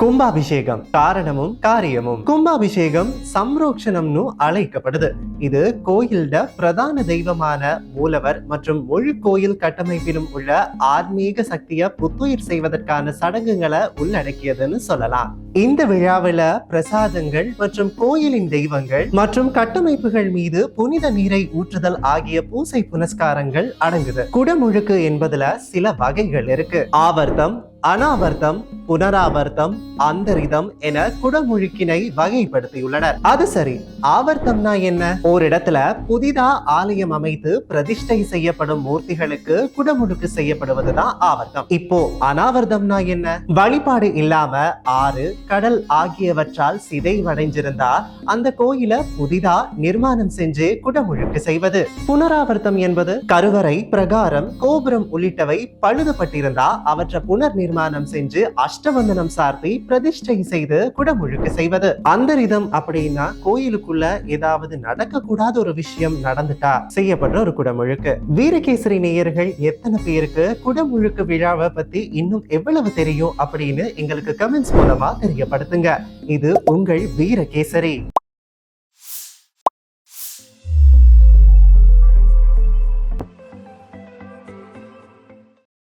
கும்பாபிஷேகம் காரணமும் காரியமும். கும்பாபிஷேகம் சம்ரோக்ஷணம்னு அழைக்கப்படுது. இது கோயில்ட பிரதான தெய்வமான மூலவர் மற்றும் முழு கோயில் கட்டமைப்பிலும் உள்ள ஆன்மீக சக்தியை புத்துயிர் செய்வதற்கான சடங்குகளை உள்ளடக்கியதுன்னு சொல்லலாம். இந்த விழாவில பிரசாதங்கள் மற்றும் கோயிலின் தெய்வங்கள் மற்றும் கட்டமைப்புகள் மீது புனித நீரை ஊற்றுதல் ஆகிய பூசை புனஸ்காரங்கள் அடங்குது. குடமுழுக்கு என்பதுல சில வகைகள் இருக்கு. ஆவர்த்தம், அனாவர்த்தம், புனராவர்த்தம், அந்தரிதம் என குடமுழுக்கினை வகைப்படுத்தியுள்ளனர். அது சரி, ஆவர்த்தம்னா என்ன? ஓரிடத்துல புதிதா ஆலயம் அமைத்து பிரதிஷ்டை செய்யப்படும் மூர்த்திகளுக்கு குடமுழுக்கு செய்யப்படுவதுதான் ஆவர்த்தம். இப்போ அனாவர்த்தம்னா என்ன? வழிபாடு இல்லாம ஆறு, கடல் ஆகியவற்றால் சிதைவடைஞ்சிருந்தா அந்த கோயிலை புதிதா நிர்மாணம் செஞ்சு குடமுழுக்கு செய்வது. புனராவர்த்தம் என்பது கருவறை, பிரகாரம், கோபுரம் உள்ளிட்டவை பழுதுபட்டிருந்தா அவற்றை புனர் நிர்மாணம் செஞ்சு அஷ்டவந்தனம் சார்த்தி பிரதிஷ்டை செய்து குடமுழுக்கு செய்வது. அந்தரிதம் அப்படின்னா கோயிலுக்குள்ள ஏதாவது நடக்க கூடாத ஒரு விஷயம் நடந்துட்டா செய்யப்படுற ஒரு குடமுழுக்கு. வீரகேசரி நேயர்கள் எத்தனை பேருக்கு குடமுழுக்கு விழாவை பத்தி இன்னும் எவ்வளவு தெரியும் அப்படின்னு எங்களுக்கு கமெண்ட்ஸ் மூலமா தெரியப்படுத்துங்க. இது உங்கள் வீரகேசரி.